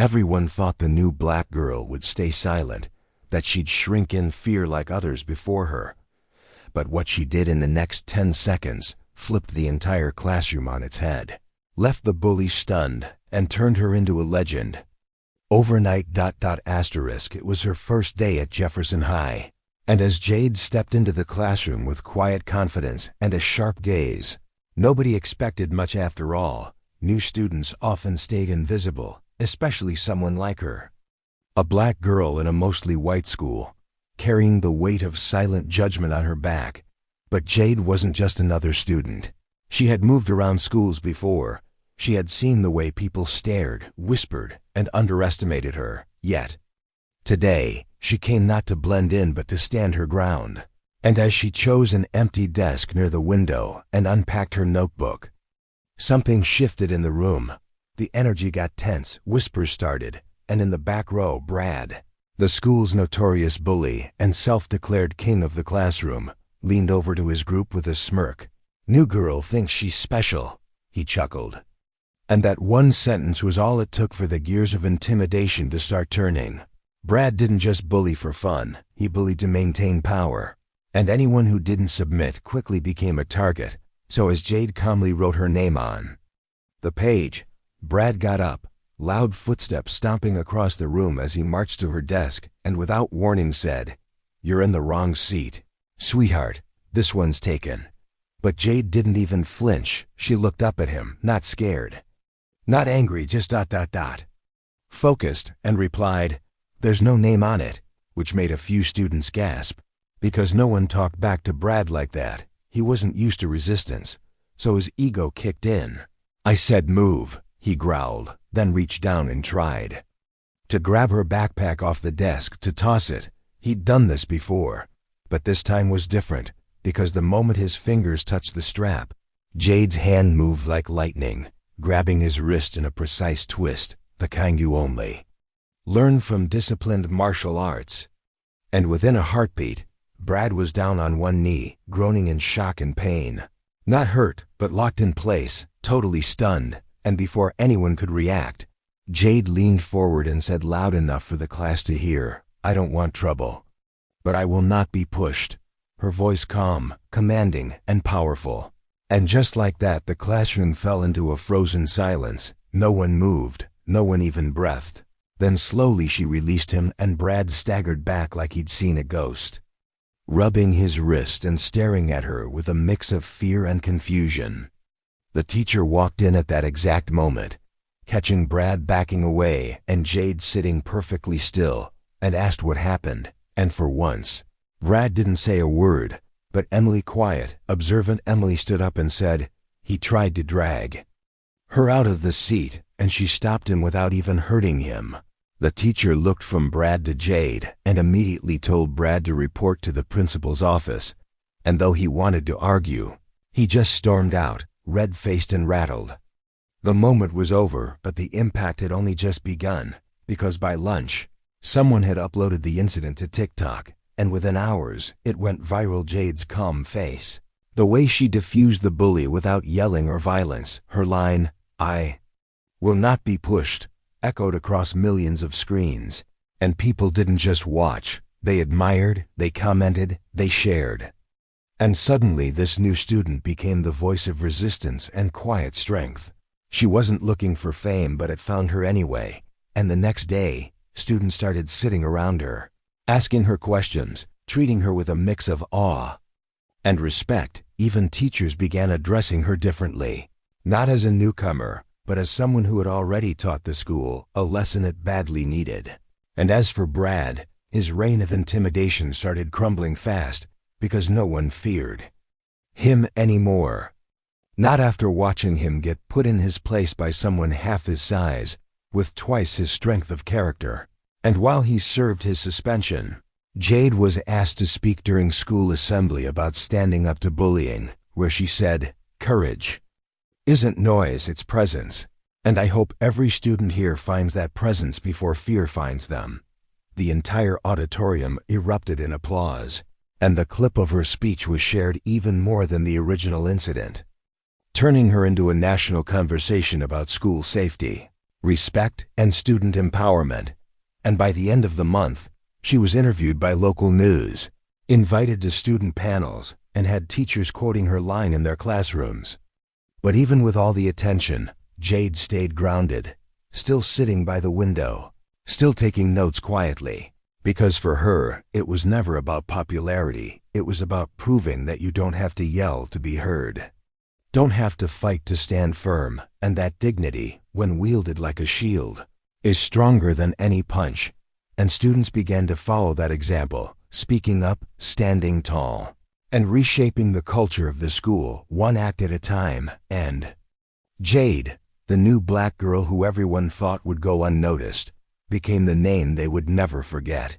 Everyone thought the new black girl would stay silent, that she'd shrink in fear like others before her. But what she did in the next 10 seconds flipped the entire classroom on its head, left the bully stunned, and turned her into a legend. Overnight ... It was her first day at Jefferson High, and as Jade stepped into the classroom with quiet confidence and a sharp gaze, nobody expected much after all. New students often stayed invisible, especially someone like her. A black girl in a mostly white school, carrying the weight of silent judgment on her back. But Jade wasn't just another student. She had moved around schools before. She had seen the way people stared, whispered, and underestimated her. Yet, today, she came not to blend in but to stand her ground. And as she chose an empty desk near the window and unpacked her notebook, something shifted in the room. The energy got tense, whispers started, and in the back row, Brad, the school's notorious bully and self-declared king of the classroom, leaned over to his group with a smirk. "New girl thinks she's special," he chuckled. And that one sentence was all it took for the gears of intimidation to start turning. Brad didn't just bully for fun, he bullied to maintain power. And anyone who didn't submit quickly became a target. So as Jade calmly wrote her name on the page, Brad got up, loud footsteps stomping across the room as he marched to her desk and without warning said, "You're in the wrong seat. Sweetheart, this one's taken." But Jade didn't even flinch. She looked up at him, not scared, not angry, just ... focused, and replied, "There's no name on it," which made a few students gasp, because no one talked back to Brad like that. He wasn't used to resistance, so his ego kicked in. "I said move," he growled, then reached down and tried to grab her backpack off the desk, to toss it. He'd done this before, but this time was different, because the moment his fingers touched the strap, Jade's hand moved like lightning, grabbing his wrist in a precise twist, the kind you only learn from disciplined martial arts. And within a heartbeat, Brad was down on one knee, groaning in shock and pain. Not hurt, but locked in place, totally stunned, and before anyone could react, Jade leaned forward and said loud enough for the class to hear, "I don't want trouble, but I will not be pushed." Her voice calm, commanding, and powerful. And just like that, the classroom fell into a frozen silence. No one moved, no one even breathed. Then slowly she released him and Brad staggered back like he'd seen a ghost, rubbing his wrist and staring at her with a mix of fear and confusion. The teacher walked in at that exact moment, catching Brad backing away and Jade sitting perfectly still, and asked what happened. And for once, Brad didn't say a word, but Emily, quiet, observant Emily, stood up and said, "He tried to drag her out of the seat, and she stopped him without even hurting him." The teacher looked from Brad to Jade and immediately told Brad to report to the principal's office. And though he wanted to argue, he just stormed out, red-faced and rattled. The moment was over, but the impact had only just begun, because by lunch, someone had uploaded the incident to TikTok, and within hours, it went viral. Jade's calm face, the way she diffused the bully without yelling or violence, her line, "I will not be pushed," echoed across millions of screens. And people didn't just watch, they admired, they commented, they shared. And suddenly this new student became the voice of resistance and quiet strength. She wasn't looking for fame, but it found her anyway. And the next day, students started sitting around her, asking her questions, treating her with a mix of awe and respect. Even teachers began addressing her differently, not as a newcomer, but as someone who had already taught the school a lesson it badly needed. And as for Brad, his reign of intimidation started crumbling fast, because no one feared him anymore. Not after watching him get put in his place by someone half his size, with twice his strength of character. And while he served his suspension, Jade was asked to speak during school assembly about standing up to bullying, where she said, "Courage isn't noise, it's presence. And I hope every student here finds that presence before fear finds them." The entire auditorium erupted in applause, and the clip of her speech was shared even more than the original incident, turning her into a national conversation about school safety. respect, and student empowerment. And by the end of the month, she was interviewed by local news, invited to student panels, and had teachers quoting her line in their classrooms. But even with all the attention, Jade stayed grounded, still sitting by the window, still taking notes quietly. Because for her, it was never about popularity. It was about proving that you don't have to yell to be heard. Don't have to fight to stand firm, and that dignity, when wielded like a shield, is stronger than any punch. And students began to follow that example, speaking up, standing tall, and reshaping the culture of the school one act at a time. And Jade, the new black girl who everyone thought would go unnoticed, became the name they would never forget.